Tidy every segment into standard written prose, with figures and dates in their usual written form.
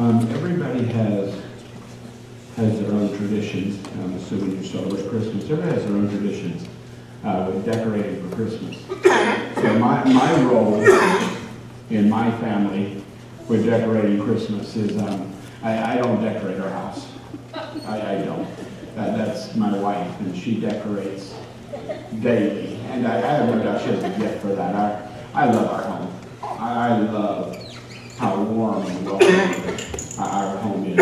Everybody has their own traditions. I'm assuming you celebrate Christmas. Everybody has their own traditions with decorating for Christmas. So my role in my family with decorating Christmas is I don't decorate our house. I don't. That's my wife, and she decorates daily. And I have no doubt she has a gift for that. I love our home. I love how warm and welcoming our home is.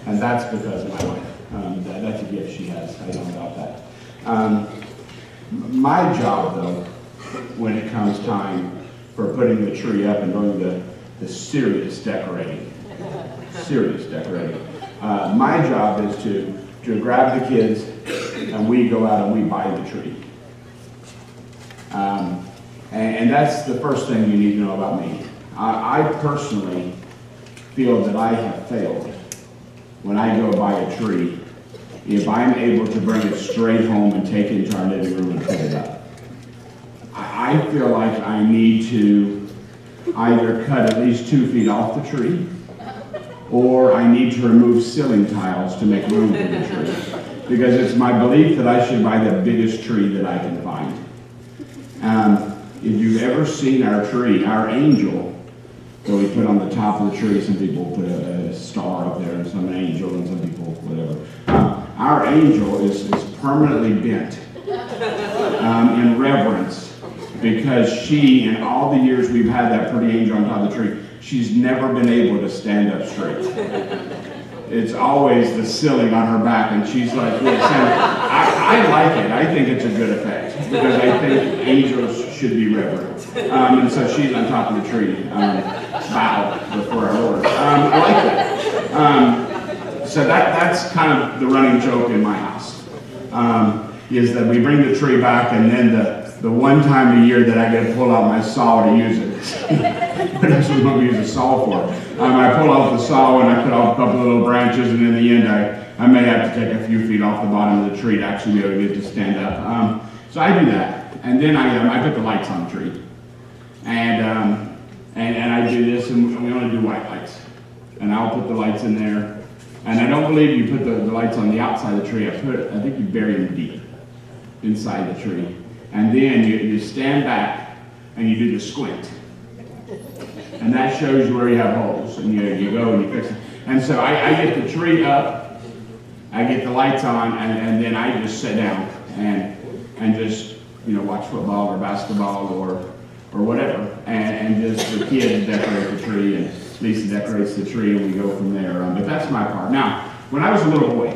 And that's because of my wife. That's a gift she has. I don't doubt that. My job, though, when it comes time for putting the tree up and doing the serious decorating, my job is to grab the kids and we go out and we buy the tree. And that's the first thing you need to know about me. I personally feel that I have failed when I go buy a tree if I'm able to bring it straight home and take it into our living room and put it up. I feel like I need to either cut at least 2 feet off the tree, or I need to remove ceiling tiles to make room for the tree. Because it's my belief that I should buy the biggest tree that I can find. If you've ever seen our tree, our angel, that we put on the top of the tree, some people put a star up there, and some an angel, and some people whatever. Our angel is permanently bent in reverence, because she, in all the years we've had that pretty angel on top of the tree, she's never been able to stand up straight. It's always the ceiling on her back, and she's like this. And I like it. I think it's a good effect, because I think angels should be reverent. And so she's on top of the tree, bowed before our Lord. I like that. So that's kind of the running joke in my house, is that we bring the tree back, and then the one time a year that I get to pull out my saw to use it. That's what we use a saw for. I pull off the saw and I cut off a couple of little branches, and in the end I may have to take a few feet off the bottom of the tree to actually be able to get it to stand up. So I do that, and then I put the lights on the tree, and I do this, and we only do white lights, and I'll put the lights in there. And I don't believe you put the lights on the outside of the tree. I think you bury them deep inside the tree, and then you stand back and you do the squint. And that shows you where you have holes, and you go and you fix it. And so I get the tree up, I get the lights on, and then I just sit down and just watch football or basketball or whatever, and just the kids decorate the tree, and Lisa decorates the tree, and we go from there. But that's my part. Now, when I was a little boy,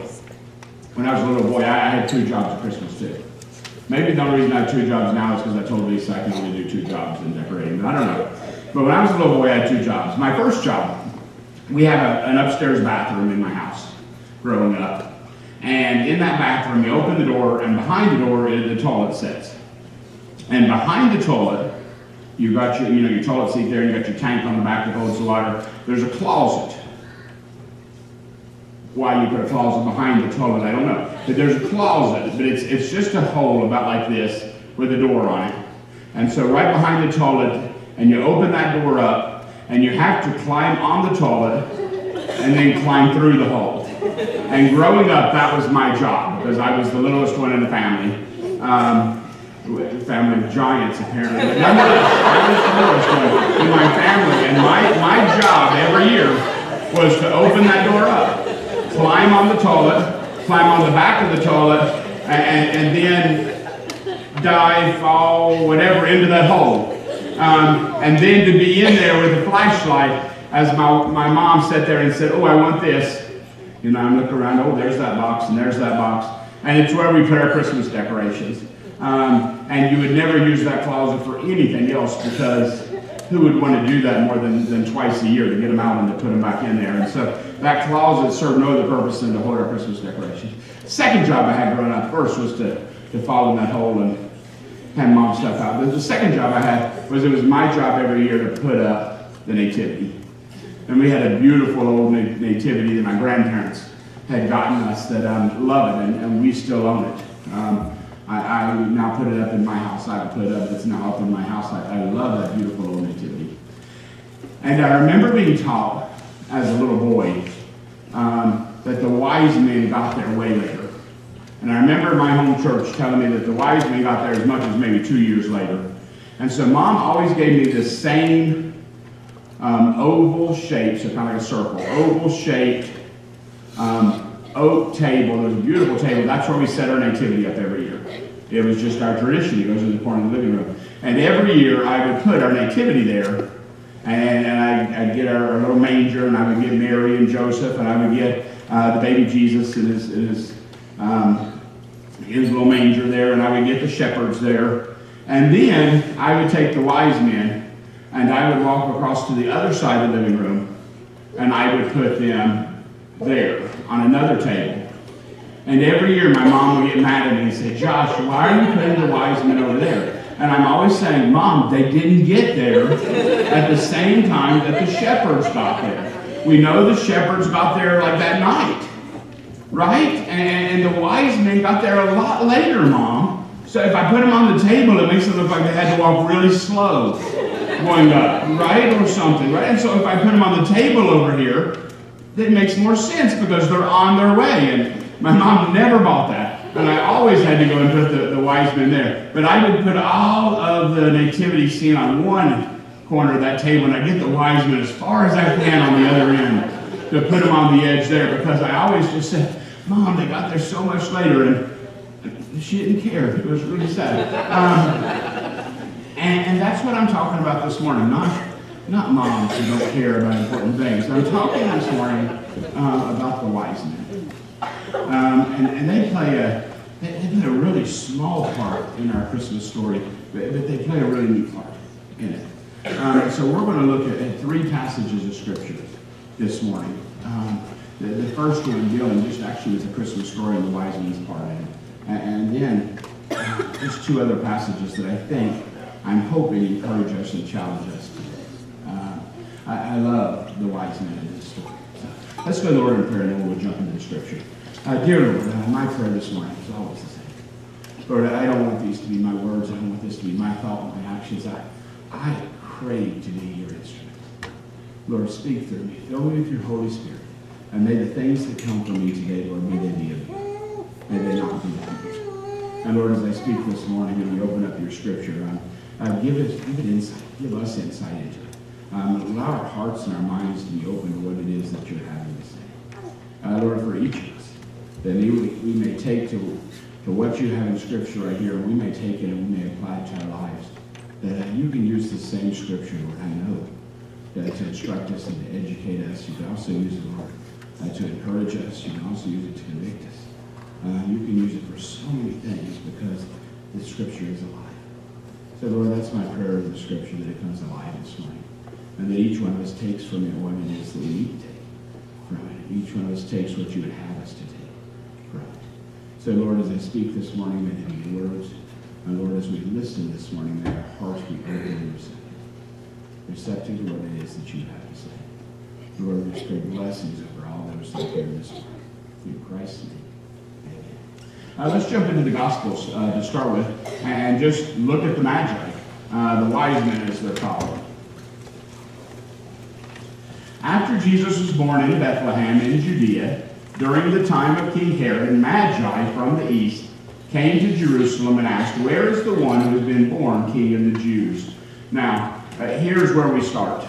I had 2 jobs at Christmas too. Maybe the only reason I have 2 jobs now is because I told Lisa I can only do 2 jobs in decorating, but I don't know. But when I was a little boy, I had 2 jobs. My first job, we have an upstairs bathroom in my house growing up. And in that bathroom, you open the door, and behind the door, the toilet sits. And behind the toilet, you got your toilet seat there, you got your tank on the back that holds the water. There's a closet. Why you put a closet behind the toilet, I don't know. But there's a closet, but it's just a hole about like this with a door on it. And so right behind the toilet, and you open that door up, and you have to climb on the toilet and then climb through the hole. And growing up, that was my job, because I was the littlest one in the family. Family of giants, apparently. But nonetheless, I was the littlest one in my family, and my job every year was to open that door up, climb on the toilet, climb on the back of the toilet, and then dive, fall, whatever, into that hole. And then to be in there with a flashlight, as my mom sat there and said, "Oh, I want this." I'm looking around, oh, there's that box, and there's that box. And it's where we put our Christmas decorations. And you would never use that closet for anything else, because who would want to do that more than twice a year, to get them out and to put them back in there? And so that closet served no other purpose than to hold our Christmas decorations. Second job I had growing up, first was to fall in that hole and hand mom stuff out. The second job I had was, it was my job every year to put up the nativity. And we had a beautiful old nativity that my grandparents had gotten us that love it, and we still own it. I now put it up in my house. I put it up, it's now up in my house. I love that beautiful old nativity. And I remember being taught as a little boy, that the wise men got there way later. And I remember my home church telling me that the wise men got there as much as maybe 2 years later. And so Mom always gave me this same oval shape, so kind of like a circle, oval shaped oak table. It was a beautiful table. That's where we set our nativity up every year. It was just our tradition. It goes in the corner of the living room. And every year I would put our nativity there, and I'd get our little manger, and I would get Mary and Joseph, and I would get the baby Jesus in his little manger there, and I would get the shepherds there. And then I would take the wise men, and I would walk across to the other side of the living room, and I would put them there on another table. And every year my mom would get mad at me and say, Josh, why are you putting the wise men over there? And I'm always saying, Mom, they didn't get there at the same time that the shepherds got there. We know the shepherds got there like that night, right? And the wise men got there a lot later, Mom. So if I put them on the table, it makes it look like they had to walk really slow going up, right? Or something, right? And so if I put them on the table over here, it makes more sense because they're on their way. And my mom never bought that. And I always had to go and put the wise men there. But I would put all of the nativity scene on one corner of that table, and I'd get the wise men as far as I can on the other end to put them on the edge there, because I always just said, Mom, they got there so much later, and she didn't care. It was really sad. And that's what I'm talking about this morning, not moms who don't care about important things. I'm talking this morning about the wise men. And they play a really small part in our Christmas story, but they play a really neat part in it. So we're going to look at three passages of Scripture this morning. The first one dealing just actually with the Christmas story and the wise men's part in it. And then just two other passages that I think, I'm hoping, encourage us and challenge us today. I love the wise men in this story. So let's go to the Lord in prayer, and then we'll jump into the Scripture. Dear Lord, my prayer this morning is always the same. Lord, I don't want these to be my words. I don't want this to be my thought, my actions. I crave to be your instrument. Lord, speak through me. Fill me with your Holy Spirit. And may the things that come from me today, Lord, may they be of you. May they not be of you. And Lord, as I speak this morning and we open up your Scripture, give it insight. Give us insight into it. Allow our hearts and our minds to be open to what it is that you're having to say. Lord, for each of us, that we may take to what you have in Scripture right here, and we may take it and we may apply it to our lives. That you can use the same Scripture, Lord, I know, that to instruct us and to educate us. You can also use it, Lord, to encourage us. You can also use it to convict us. You can use it for so many things because the Scripture is alive. So, Lord, that's my prayer of the Scripture, that it comes alive this morning. And that each one of us takes from it what it is that we need to take from it. Each one of us takes what you would have us to take from it. So, Lord, as I speak this morning, may they be words. And, Lord, as we listen this morning, may our hearts be open and receptive to what it is that you have to say. Lord, we pray blessings over all those that are here this morning. In Christ's name. Let's jump into the Gospels to start with and just look at the Magi, the wise men as they're called. After Jesus was born in Bethlehem in Judea, during the time of King Herod, Magi from the east came to Jerusalem and asked, "Where is the one who has been born King of the Jews?" Now, here's where we start.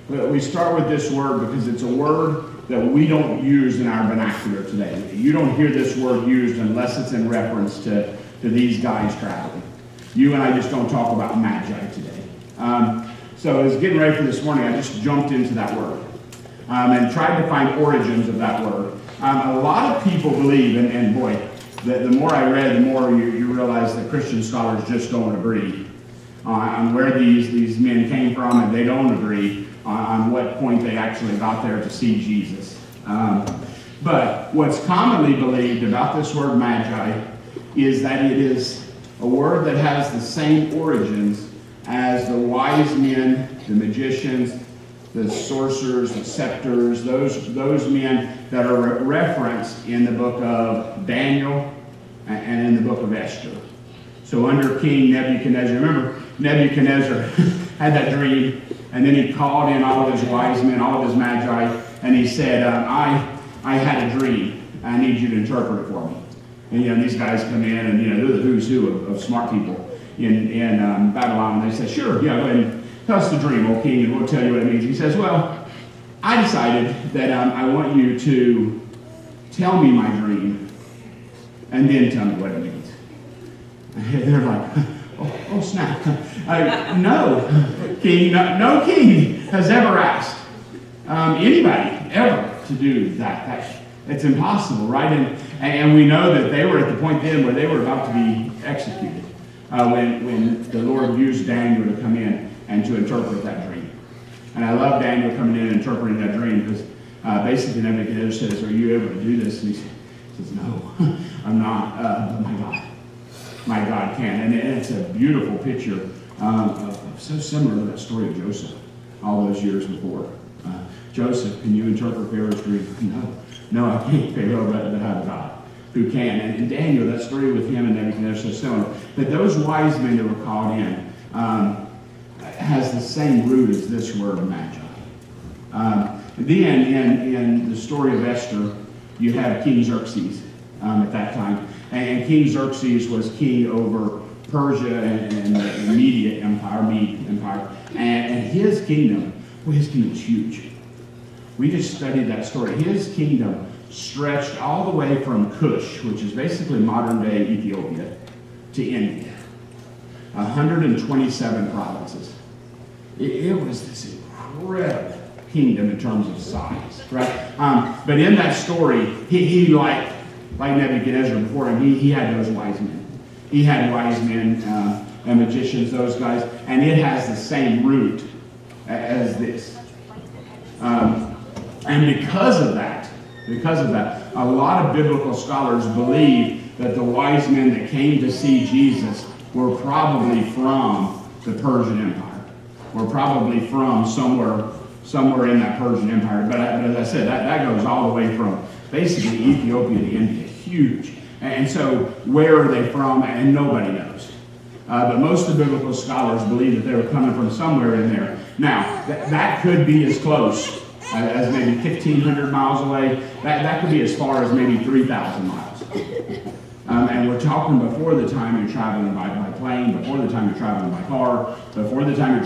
We start with this word because it's a word that we don't use in our vernacular today. You don't hear this word used unless it's in reference to these guys traveling. You and I just don't talk about Magi today. So as getting ready for this morning, I just jumped into that word and tried to find origins of that word. A lot of people believe, and boy, the more I read, the more you realize that Christian scholars just don't agree on where these men came from, and they don't agree on what point they actually got there to see Jesus. But what's commonly believed about this word Magi is that it is a word that has the same origins as the wise men, the magicians, the sorcerers, the septors, those men that are referenced in the book of Daniel and in the book of Esther. So under King Nebuchadnezzar, remember, Nebuchadnezzar had that dream, and then he called in all of his wise men, all of his magi, and he said, I had a dream. I need you to interpret it for me. And these guys come in, and they're the who's who of smart people in Babylon, and they say, sure, yeah, go ahead and tell us the dream, O king, and we'll tell you what it means. He says, well, I decided that I want you to tell me my dream, and then tell me what it means. And they're like, oh snap. No, king, no king has ever asked anybody ever to do that. It's impossible, right? And we know that they were at the point then where they were about to be executed when the Lord used Daniel to come in and to interpret that dream. And I love Daniel coming in and interpreting that dream because basically Nebuchadnezzar says, are you able to do this? And he says, no, I'm not, but my God can. And it's a beautiful picture of so similar to that story of Joseph all those years before. Joseph, can you interpret Pharaoh's dream? No, I can't, Pharaoh, but I have God who can. And Daniel, that story with him and Nebuchadnezzar is similar. That those wise men that were called in has the same root as this word magi. Then in the story of Esther, you have King Xerxes at that time. And King Xerxes was king over Persia and the Media Empire, Mede Empire. And his kingdom was huge. We just studied that story. His kingdom stretched all the way from Kush, which is basically modern-day Ethiopia, to India. 127 provinces. It was this incredible kingdom in terms of size, right? But in that story, he like Nebuchadnezzar before him, he had those wise men. He had wise men and magicians, those guys, and it has the same root as this. And because of that, a lot of biblical scholars believe that the wise men that came to see Jesus were probably from the Persian Empire. Were probably from somewhere in that Persian Empire. But as I said, that goes all the way from basically Ethiopia to India. Huge. And so where are they from? And nobody knows. But most of the biblical scholars believe that they were coming from somewhere in there. Now, that could be as close as maybe 1,500 miles away. That could be as far as maybe 3,000 miles. And we're talking before the time you're traveling by plane, before the time you're traveling by car, before the time you're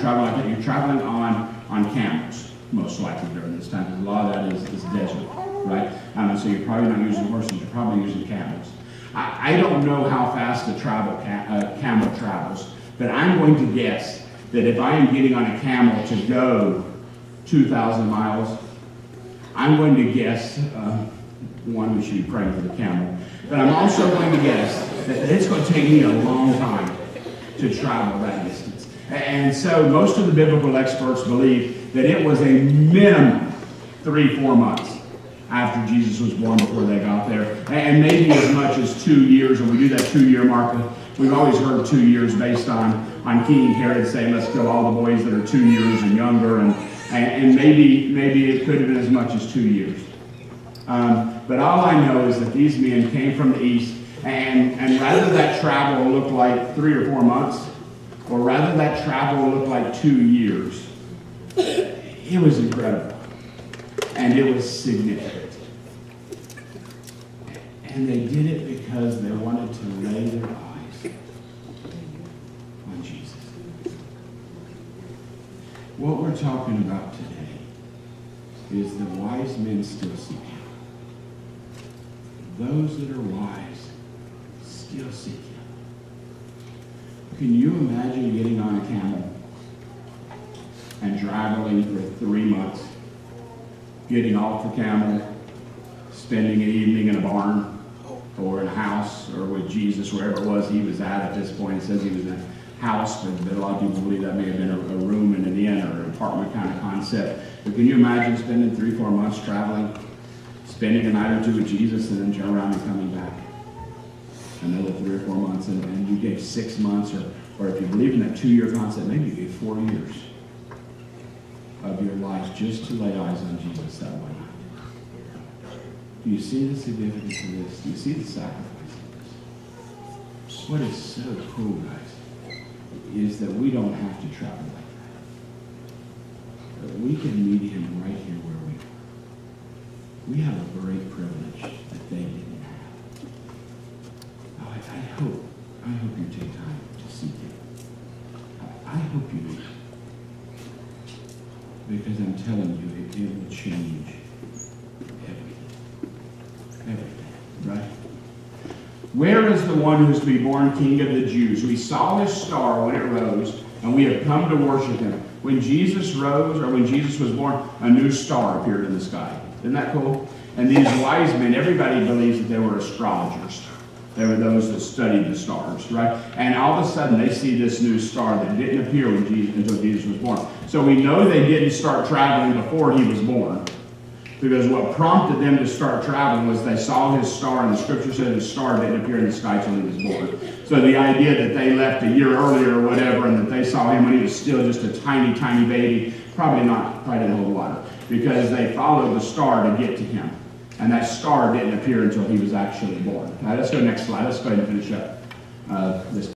traveling on camels, most likely during this time, because a lot of that is desert, right? So you're probably not using horses, you're probably using camels. I don't know how fast a camel travels, but I'm going to guess that if I am getting on a camel to go 2,000 miles, I'm going to guess, one, we should be praying for the camel, but I'm also going to guess that it's going to take me a long time to travel that distance. And so most of the biblical experts believe that it was a minimum 3-4 months after Jesus was born before they got there, and maybe as much as 2 years, and we do that 2-year mark. We've always heard 2 years based on King Herod saying, let's kill all the boys that are 2 years and younger, and maybe it could have been as much as 2 years. But all I know is that these men came from the east, and rather that travel looked like 3 or 4 months, or rather that travel looked like 2 years, it was incredible. And it was significant. And they did it because they wanted to lay their eyes on Jesus. What we're talking about today is the wise men still seek him. Those that are wise still seek him. Can you imagine getting on a camel and traveling for 3 months? Getting off the camel, spending an evening in a barn or in a house or with Jesus, wherever it was he was at this point. It says he was in a house, but a lot of people believe that may have been a room in an inn or an apartment kind of concept. But can you imagine spending 3-4 months traveling, spending a night or two with Jesus, and then turn around and coming back? Another 3 or 4 months, and you gave 6 months, or if you believe in that 2-year concept, maybe you gave 4 years of your life just to lay eyes on Jesus that one night. Do you see the significance of this? Do you see the sacrifice of this? What is so cool, guys, is that we don't have to travel like that. That we can meet him right here where we are. We have a great privilege that they didn't have. Oh, I hope you take time to seek him. I hope you do. Because I'm telling you, it will change everything. Everything, right? Where is the one who's to be born King of the Jews? We saw his star when it rose, and we have come to worship him. When Jesus rose, or when Jesus was born, a new star appeared in the sky. Isn't that cool? And these wise men, everybody believes that they were astrologers. They were those that studied the stars, right? And all of a sudden, they see this new star that didn't appear until Jesus was born. So we know they didn't start traveling before he was born. Because what prompted them to start traveling was they saw his star, and the scripture said his star didn't appear in the sky until he was born. So the idea that they left a year earlier or whatever, and that they saw him when he was still just a tiny, tiny baby, probably didn't hold water. Because they followed the star to get to him. And that star didn't appear until he was actually born. Now let's go next slide. Let's go ahead and finish up this.